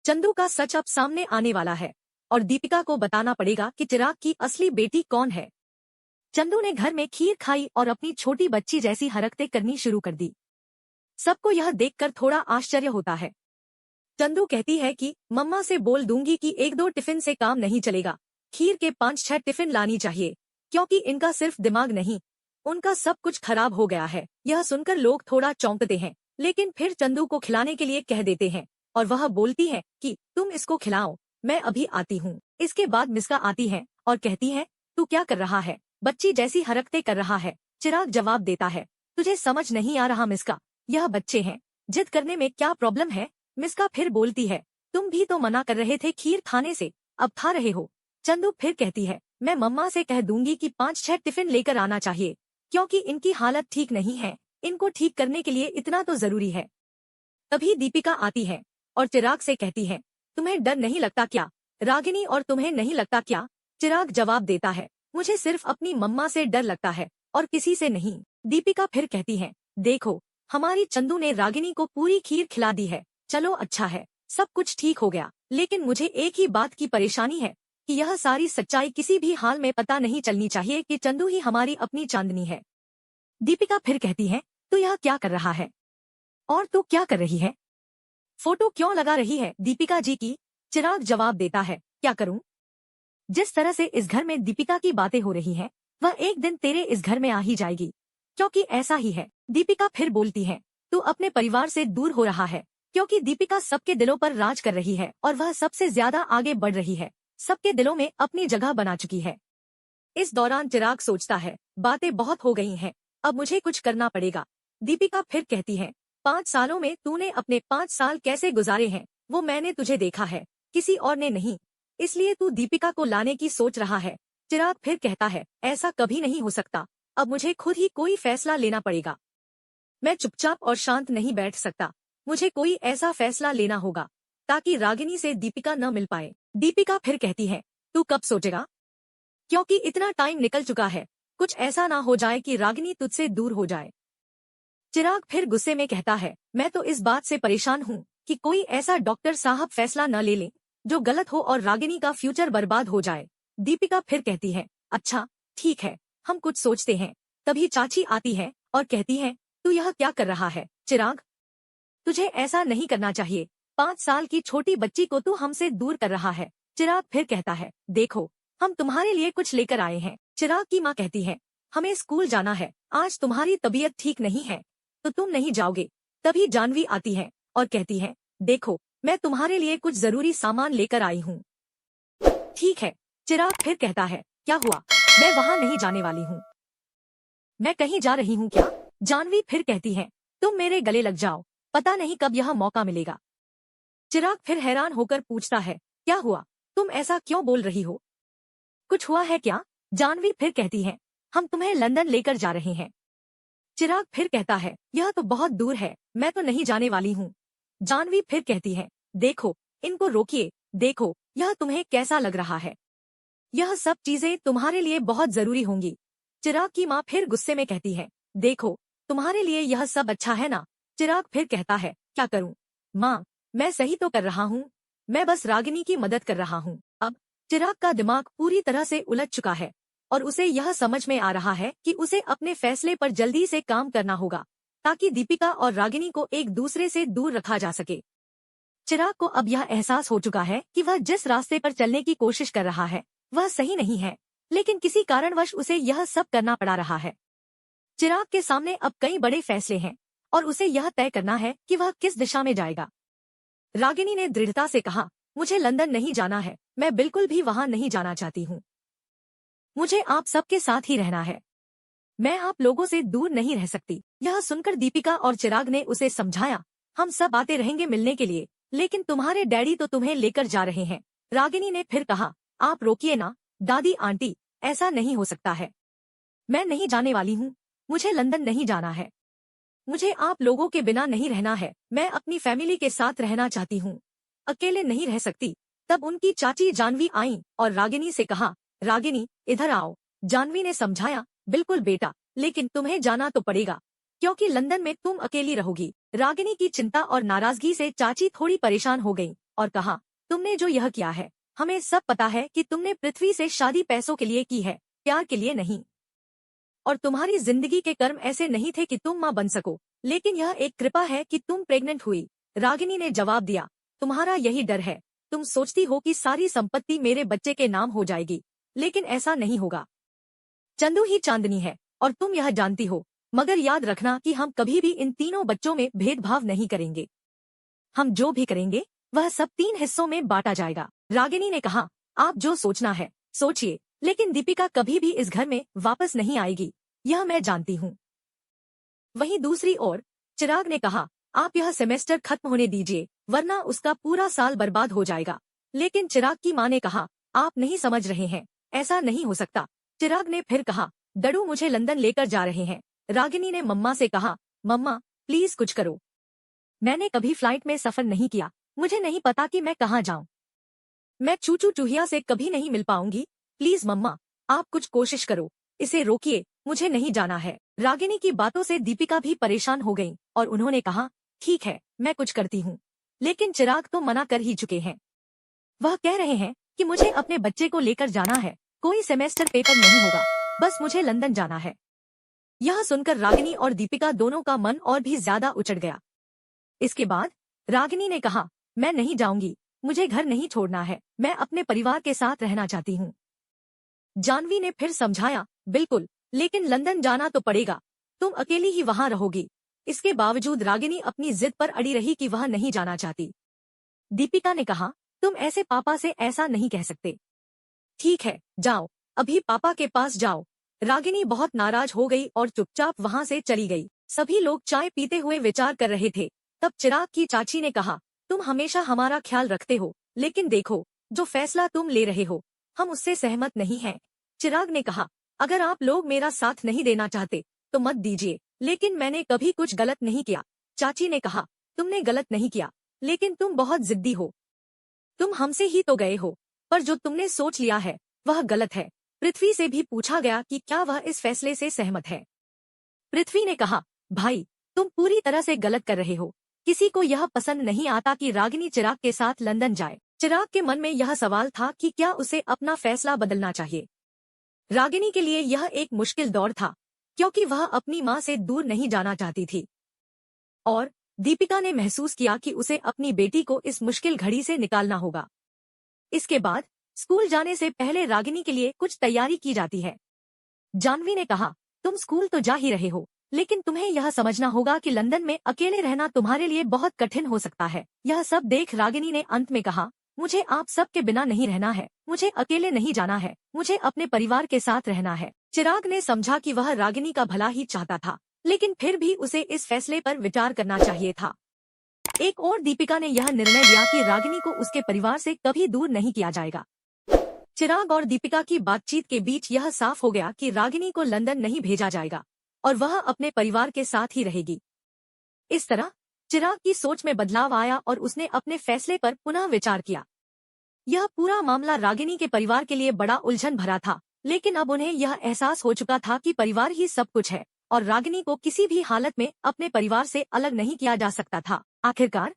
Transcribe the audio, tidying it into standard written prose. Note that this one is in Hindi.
चंदू का सच अब सामने आने वाला है और दीपिका को बताना पड़ेगा कि चिराग की असली बेटी कौन है। चंदू ने घर में खीर खाई और अपनी छोटी बच्ची जैसी हरकतें करनी शुरू कर दी। सबको यह देखकर थोड़ा आश्चर्य होता है। चंदू कहती है कि मम्मा से बोल दूंगी कि 1-2 टिफिन से काम नहीं चलेगा, खीर के 5-6 टिफिन लानी चाहिए, क्योंकि इनका सिर्फ दिमाग नहीं, उनका सब कुछ खराब हो गया है। यह सुनकर लोग थोड़ा चौंकते हैं, लेकिन फिर चंदू को खिलाने के लिए कह देते हैं और वह बोलती है कि तुम इसको खिलाओ, मैं अभी आती हूँ। इसके बाद मिस्का आती है और कहती है तू क्या कर रहा है, बच्ची जैसी हरकतें कर रहा है। चिराग जवाब देता है तुझे समझ नहीं आ रहा मिस्का, यह बच्चे हैं, जिद करने में क्या प्रॉब्लम है। मिस्का फिर बोलती है तुम भी तो मना कर रहे थे खीर खाने से, अब खा रहे हो। चंदू फिर कहती है मैं मम्मा से कह दूंगी कि 5-6 टिफिन लेकर आना चाहिए, क्योंकि इनकी हालत ठीक नहीं है, इनको ठीक करने के लिए इतना तो जरूरी है। तभी दीपिका आती है और चिराग से कहती है तुम्हें डर नहीं लगता क्या रागिनी, और तुम्हें नहीं लगता क्या। चिराग जवाब देता है मुझे सिर्फ अपनी मम्मा से डर लगता है और किसी से नहीं। दीपिका फिर कहती है देखो हमारी चंदू ने रागिनी को पूरी खीर खिला दी है, चलो अच्छा है, सब कुछ ठीक हो गया, लेकिन मुझे एक ही बात की परेशानी है कि यह सारी सच्चाई किसी भी हाल में पता नहीं चलनी चाहिए कि चंदू ही हमारी अपनी चांदनी है। दीपिका फिर कहती है तू यह क्या कर रहा है और तू क्या कर रही है, फोटो क्यों लगा रही है दीपिका जी की। चिराग जवाब देता है क्या करूं, जिस तरह से इस घर में दीपिका की बातें हो रही हैं, वह एक दिन तेरे इस घर में आ ही जाएगी, क्योंकि ऐसा ही है। दीपिका फिर बोलती है तू अपने परिवार से दूर हो रहा है, क्योंकि दीपिका सबके दिलों पर राज कर रही है और वह सबसे ज्यादा आगे बढ़ रही है, सबके दिलों में अपनी जगह बना चुकी है। इस दौरान चिराग सोचता है बातें बहुत हो गई हैं, अब मुझे कुछ करना पड़ेगा। दीपिका फिर कहती है 5 सालों में तूने अपने 5 साल कैसे गुजारे हैं वो मैंने तुझे देखा है, किसी और ने नहीं, इसलिए तू दीपिका को लाने की सोच रहा है। चिराग फिर कहता है ऐसा कभी नहीं हो सकता, अब मुझे खुद ही कोई फैसला लेना पड़ेगा, मैं चुपचाप और शांत नहीं बैठ सकता, मुझे कोई ऐसा फैसला लेना होगा ताकि रागिनी से दीपिका न मिल पाए। दीपिका फिर कहती है तू कब सोचेगा, क्योंकि इतना टाइम निकल चुका है, कुछ ऐसा ना हो जाए कि रागिनी तुझसे दूर हो जाए। चिराग फिर गुस्से में कहता है मैं तो इस बात से परेशान हूँ कि कोई ऐसा डॉक्टर साहब फैसला न ले ले जो गलत हो और रागिनी का फ्यूचर बर्बाद हो जाए। दीपिका फिर कहती है अच्छा ठीक है, हम कुछ सोचते हैं। तभी चाची आती है और कहती है तू यह क्या कर रहा है चिराग, तुझे ऐसा नहीं करना चाहिए, 5 साल की छोटी बच्ची को तू हमसे दूर कर रहा है। चिराग फिर कहता है देखो हम तुम्हारे लिए कुछ लेकर आए हैं। चिराग की माँ कहती है हमें स्कूल जाना है, आज तुम्हारी तबीयत ठीक नहीं है तो तुम नहीं जाओगे। तभी जानवी आती है और कहती है देखो मैं तुम्हारे लिए कुछ जरूरी सामान लेकर आई हूँ। ठीक है, चिराग फिर कहता है क्या हुआ, मैं वहाँ नहीं जाने वाली हूँ, मैं कहीं जा रही हूँ क्या। जानवी फिर कहती है तुम मेरे गले लग जाओ, पता नहीं कब यह मौका मिलेगा। चिराग फिर हैरान होकर पूछता है क्या हुआ, तुम ऐसा क्यों बोल रही हो, कुछ हुआ है क्या। जानवी फिर कहती है हम तुम्हें लंदन लेकर जा रहे हैं। चिराग फिर कहता है यह तो बहुत दूर है, मैं तो नहीं जाने वाली हूँ। जानवी फिर कहती है देखो इनको रोकिए, देखो यह तुम्हें कैसा लग रहा है, यह सब चीजें तुम्हारे लिए बहुत जरूरी होंगी। चिराग की माँ फिर गुस्से में कहती है देखो तुम्हारे लिए यह सब अच्छा है ना। चिराग फिर कहता है क्या करूँ माँ, मैं सही तो कर रहा हूँ, मैं बस रागिनी की मदद कर रहा हूँ। अब चिराग का दिमाग पूरी तरह से उलझ चुका है और उसे यह समझ में आ रहा है कि उसे अपने फैसले पर जल्दी से काम करना होगा ताकि दीपिका और रागिनी को एक दूसरे से दूर रखा जा सके। चिराग को अब यह एहसास हो चुका है कि वह जिस रास्ते पर चलने की कोशिश कर रहा है वह सही नहीं है, लेकिन किसी कारणवश उसे यह सब करना पड़ा रहा है। चिराग के सामने अब कई बड़े फैसले हैं और उसे यह तय करना है कि वह किस दिशा में जाएगा। रागिनी ने दृढ़ता से कहा मुझे लंदन नहीं जाना है, मैं बिल्कुल भी वहां नहीं जाना चाहती हूँ, मुझे आप सबके साथ ही रहना है, मैं आप लोगों से दूर नहीं रह सकती। यह सुनकर दीपिका और चिराग ने उसे समझाया हम सब आते रहेंगे मिलने के लिए, लेकिन तुम्हारे डैडी तो तुम्हें लेकर जा रहे हैं। रागिनी ने फिर कहा आप रोकिए ना दादी आंटी, ऐसा नहीं हो सकता है, मैं नहीं जाने वाली हूँ, मुझे लंदन नहीं जाना है, मुझे आप लोगों के बिना नहीं रहना है, मैं अपनी फैमिली के साथ रहना चाहती हूँ, अकेले नहीं रह सकती। तब उनकी चाची जानवी आई और रागिनी से कहा रागिनी इधर आओ। जानवी ने समझाया बिल्कुल बेटा, लेकिन तुम्हें जाना तो पड़ेगा क्योंकि लंदन में तुम अकेली रहोगी। रागिनी की चिंता और नाराजगी से चाची थोड़ी परेशान हो गई और कहा, तुमने जो यह किया है, हमें सब पता है कि तुमने पृथ्वी से शादी पैसों के लिए की है, प्यार के लिए नहीं। और तुम्हारी जिंदगी के कर्म ऐसे नहीं थे कि तुम माँ बन सको, लेकिन यह एक कृपा है कि तुम प्रेग्नेंट हुई। रागिनी ने जवाब दिया, तुम्हारा यही डर है। तुम सोचती हो कि सारी संपत्ति मेरे बच्चे के नाम हो जाएगी, लेकिन ऐसा नहीं होगा। चंदू ही चांदनी है और तुम यह जानती हो, मगर याद रखना कि हम कभी भी इन तीनों बच्चों में भेदभाव नहीं करेंगे। हम जो भी करेंगे वह सब 3 हिस्सों में बांटा जाएगा। रागिनी ने कहा, आप जो सोचना है सोचिए, लेकिन दीपिका कभी भी इस घर में वापस नहीं आएगी, यह मैं जानती हूँ। वहीं दूसरी ओर चिराग ने कहा, आप यह सेमेस्टर खत्म होने दीजिए, वरना उसका पूरा साल बर्बाद हो जाएगा। लेकिन चिराग की माँ ने कहा, आप नहीं समझ रहे हैं, ऐसा नहीं हो सकता। चिराग ने फिर कहा, डडू मुझे लंदन लेकर जा रहे हैं। रागिनी ने मम्मा से कहा, मम्मा प्लीज कुछ करो। मैंने कभी फ्लाइट में सफर नहीं किया, मुझे नहीं पता कि मैं कहाँ जाऊं। मैं चूचू चूहिया से कभी नहीं मिल पाऊंगी। प्लीज मम्मा, आप कुछ कोशिश करो, इसे रोकिए, मुझे नहीं जाना है। रागिनी की बातों से दीपिका भी परेशान हो गई और उन्होंने कहा, ठीक है, मैं कुछ करती हूँ। लेकिन चिराग तो मना कर ही चुके हैं। वह कह रहे हैं कि मुझे अपने बच्चे को लेकर जाना है, कोई सेमेस्टर पेपर नहीं होगा, बस मुझे लंदन जाना है। यह सुनकर रागिनी और दीपिका दोनों का मन और भी ज्यादा उचट गया। इसके बाद रागिनी ने कहा, मैं नहीं जाऊंगी, मुझे घर नहीं छोड़ना है, मैं अपने परिवार के साथ रहना चाहती हूँ। जानवी ने फिर समझाया, बिल्कुल, लेकिन लंदन जाना तो पड़ेगा, तुम अकेली ही वहाँ रहोगी। इसके बावजूद रागिनी अपनी जिद पर अड़ी रही कि वह नहीं जाना चाहती। दीपिका ने कहा, तुम ऐसे पापा से ऐसा नहीं कह सकते। ठीक है, जाओ, अभी पापा के पास जाओ। रागिनी बहुत नाराज हो गई और चुपचाप वहाँ से चली गई। सभी लोग चाय पीते हुए विचार कर रहे थे। तब चिराग की चाची ने कहा, तुम हमेशा हमारा ख्याल रखते हो, लेकिन देखो, जो फैसला तुम ले रहे हो, हम उससे सहमत नहीं हैं। चिराग ने कहा, अगर आप लोग मेरा साथ नहीं देना चाहते तो मत दीजिए, लेकिन मैंने कभी कुछ गलत नहीं किया। चाची ने कहा, तुमने गलत नहीं किया, लेकिन तुम बहुत जिद्दी हो। तुम हमसे ही तो गए हो, पर जो तुमने सोच लिया है वह गलत है। पृथ्वी से भी पूछा गया कि क्या वह इस फैसले से सहमत है। पृथ्वी ने कहा, भाई, तुम पूरी तरह से गलत कर रहे हो। किसी को यह पसंद नहीं आता कि रागिनी चिराग के साथ लंदन जाए। चिराग के मन में यह सवाल था कि क्या उसे अपना फैसला बदलना चाहिए। रागिनी के लिए यह एक मुश्किल दौर था, क्योंकि वह अपनी माँ से दूर नहीं जाना चाहती थी। और दीपिका ने महसूस किया कि उसे अपनी बेटी को इस मुश्किल घड़ी से निकालना होगा। इसके बाद स्कूल जाने से पहले रागिनी के लिए कुछ तैयारी की जाती है। जानवी ने कहा, तुम स्कूल तो जा ही रहे हो, लेकिन तुम्हें यह समझना होगा कि लंदन में अकेले रहना तुम्हारे लिए बहुत कठिन हो सकता है। यह सब देख रागिनी ने अंत में कहा, मुझे आप सब के बिना नहीं रहना है, मुझे अकेले नहीं जाना है, मुझे अपने परिवार के साथ रहना है। चिराग ने समझा कि वह रागिनी का भला ही चाहता था, लेकिन फिर भी उसे इस फैसले पर विचार करना चाहिए था। एक और दीपिका ने यह निर्णय लिया कि रागिनी को उसके परिवार से कभी दूर नहीं किया जाएगा। चिराग और दीपिका की बातचीत के बीच यह साफ हो गया कि रागिनी को लंदन नहीं भेजा जाएगा और वह अपने परिवार के साथ ही रहेगी। इस तरह चिराग की सोच में बदलाव आया और उसने अपने फैसले पर पुनः विचार किया। यह पूरा मामला रागिनी के परिवार के लिए बड़ा उलझन भरा था, लेकिन अब उन्हें यह एहसास हो चुका था कि परिवार ही सब कुछ है और रागिनी को किसी भी हालत में अपने परिवार से अलग नहीं किया जा सकता था। आखिरकार